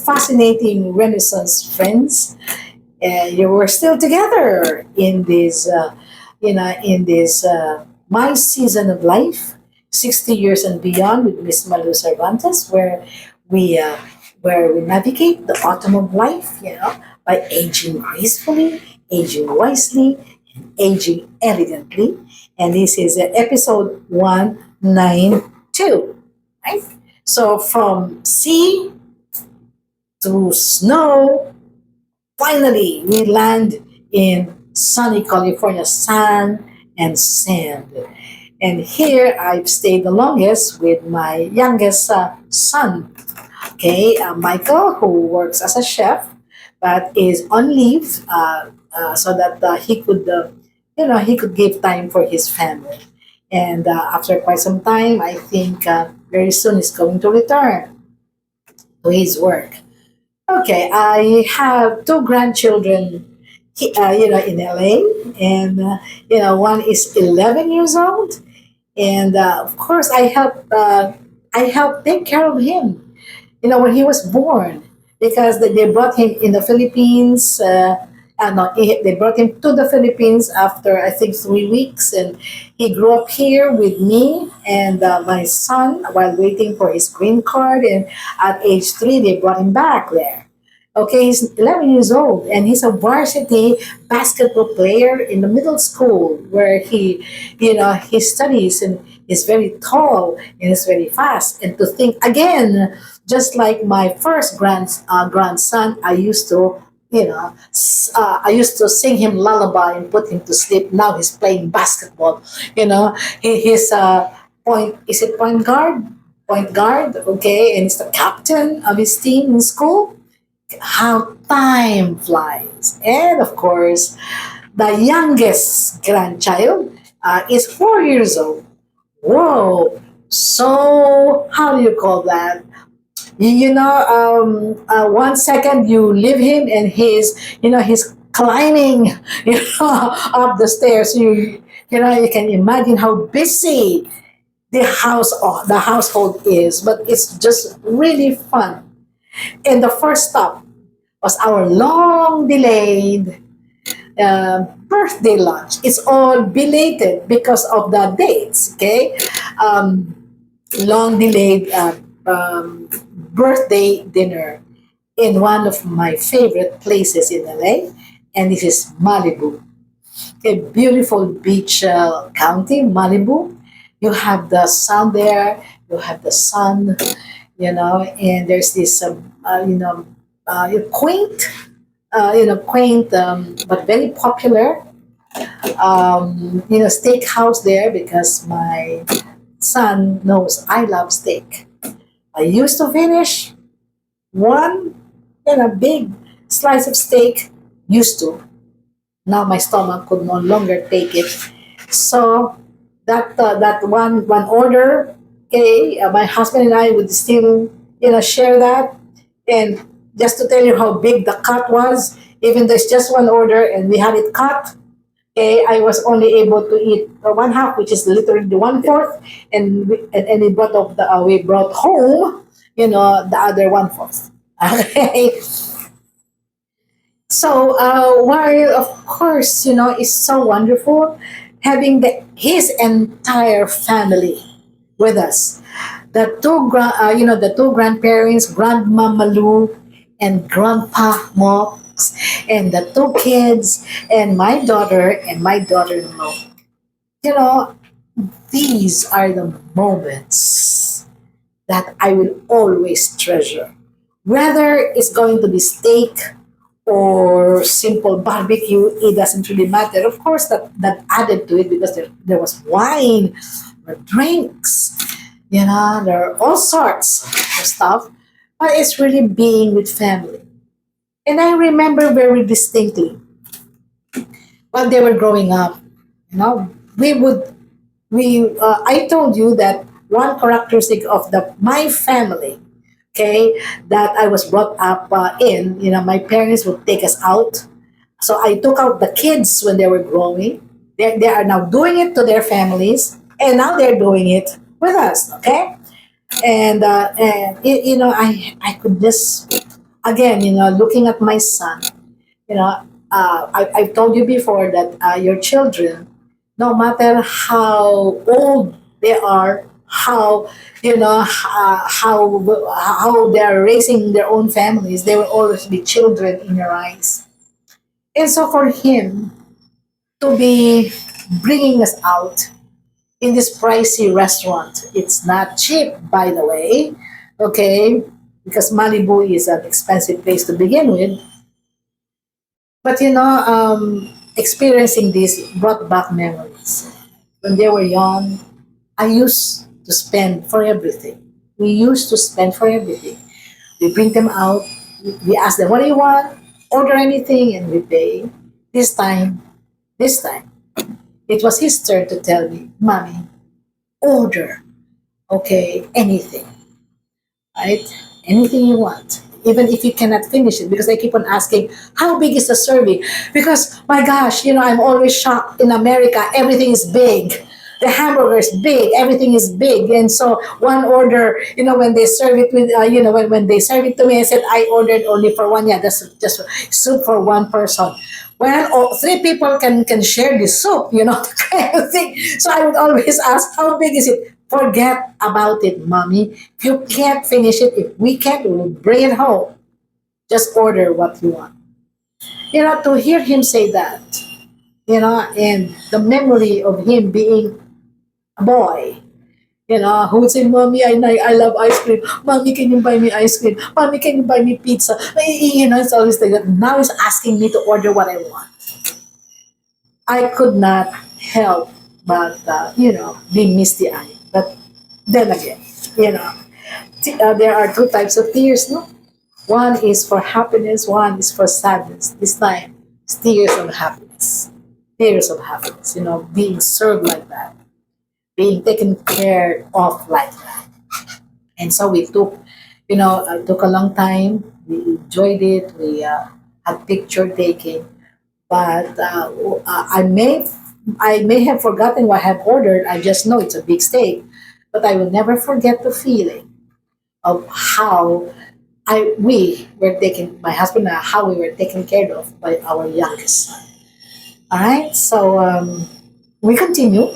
fascinating Renaissance friends. And you were still together in this, in this my season of life, 60 years and beyond with Miss Malu Cervantes, we uh, where we navigate the autumn of life, by aging gracefully, aging wisely, aging elegantly. And this is episode 192, right? So from sea to snow, finally we land in sunny California sun and sand. And here I've stayed the longest with my youngest son, okay, Michael, who works as a chef but is on leave so that he could give time for his family. And after quite some time, I think very soon he's going to return to his work. Okay, I have two grandchildren, in LA, and one is 11 years old, and of course, I help take care of him. When he was born, because they brought him in the Philippines. No, they brought him to the Philippines after I think 3 weeks, and he grew up here with me and my son while waiting for his green card. And at age 3, they brought him back there. Okay, he's 11 years old, and he's a varsity basketball player in the middle school where he studies and is very tall and is very fast. And to think again, just like my first grandson, I used to sing him lullaby and put him to sleep. Now he's playing basketball. He's point guard? Point guard, okay, and he's the captain of his team in school. How time flies. And of course, the youngest grandchild is 4 years old. Whoa. So, how do you call that? 1 second you leave him and he's climbing, up the stairs. You can imagine how busy the household is, but it's just really fun. And the first stop was our long delayed birthday lunch. It's all belated because of the dates, okay? Um, Long delayed birthday dinner in one of my favorite places in LA, and this is Malibu, a beautiful beach county, Malibu. You have the sun there, you have the sun, and there's this, quaint, quaint, but very popular, steakhouse there because my son knows I love steak. I used to finish one, big slice of steak. Used to. Now my stomach could no longer take it. So that one order, okay, my husband and I would still, share that. And just to tell you how big the cut was, even though it's just one order and we had it cut, okay, I was only able to eat one half, which is literally the one fourth, and we brought home, the other one fourth. Okay, so while of course it's so wonderful having his entire family with us, the two grandparents, Grandma Malu and Grandpa Mox, and the two kids, and my daughter and my daughter-in-law. You know, these are the moments that I will always treasure. Whether it's going to be steak or simple barbecue, it doesn't really matter. Of course, that added to it because there was wine or drinks, there are all sorts of stuff. But it's really being with family. And I remember very distinctly while they were growing up, we would I told you that one characteristic of the my family, okay, that I was brought up in, my parents would take us out. So I took out the kids when they were growing. They are now doing it to their families, and now they're doing it with us, okay? And I could just again, looking at my son, you know, I've told you before that your children, no matter how old they are, how how they're raising their own families, they will always be children in your eyes. And so for him to be bringing us out in this pricey restaurant, it's not cheap, by the way, okay, because Malibu is an expensive place to begin with. But experiencing this brought back memories. When they were young, I used to spend for everything. We used to spend for everything. We bring them out, we ask them, what do you want? Order anything, and we pay. This time, this time, it was his turn to tell me, Mommy, order, okay, anything, right? Anything you want. Even if you cannot finish it, because I keep on asking, how big is the serving? Because my gosh, I'm always shocked in America, everything is big. The hamburger is big, everything is big. And so one order, when they serve it with, when they serve it to me, I said, I ordered only for one. Yeah, that's just soup for one person. Well, three people can share the soup, the kind of thing. So I would always ask, how big is it? Forget about it, mommy. If you can't finish it, if we can't, we'll bring it home. Just order what you want. To hear him say that, and the memory of him being a boy, who would say, Mommy, I love ice cream. Mommy, can you buy me ice cream? Mommy, can you buy me pizza? It's always like that. Now he's asking me to order what I want. I could not help but, be misty eyed. But then again, there are two types of tears, no? One is for happiness, one is for sadness. This time, it's tears of happiness. Tears of happiness, being served like that, being taken care of like that. And so we took, it took a long time. We enjoyed it. We had picture taking, but I may have forgotten what I have ordered. I just know it's a big steak, but I will never forget the feeling of how we were taken, my husband and I, how we were taken care of by our youngest son. All right, so we continue.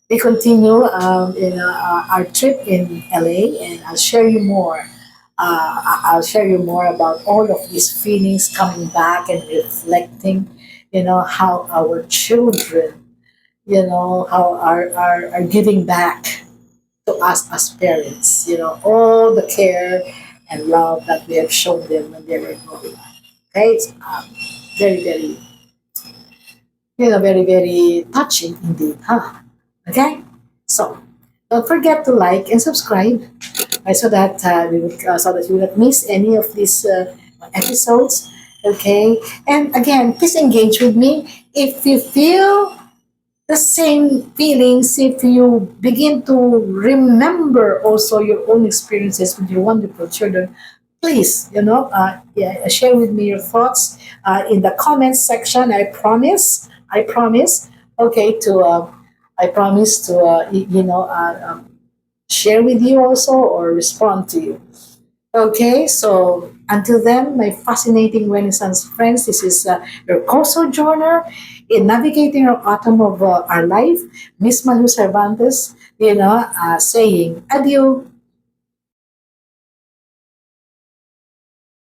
We continue in our trip in LA, and I'll share you more. I'll share you more about all of these feelings coming back and reflecting. How our children, how are giving back to us as parents. All the care and love that we have shown them when they were growing up. Okay, it's very, very, very, very touching indeed, huh? Okay, so don't forget to like and subscribe, right, so that you will not miss any of these episodes. Okay, and again, please engage with me if you feel the same feelings, if you begin to remember also your own experiences with your wonderful children. Please, yeah, share with me your thoughts in the comments section. I promise, okay, I promise to, share with you also or respond to you. Okay, so until then, my fascinating Renaissance friends, this is your co-sojourner in navigating our autumn of our life, Miss Malu Cervantes, saying adieu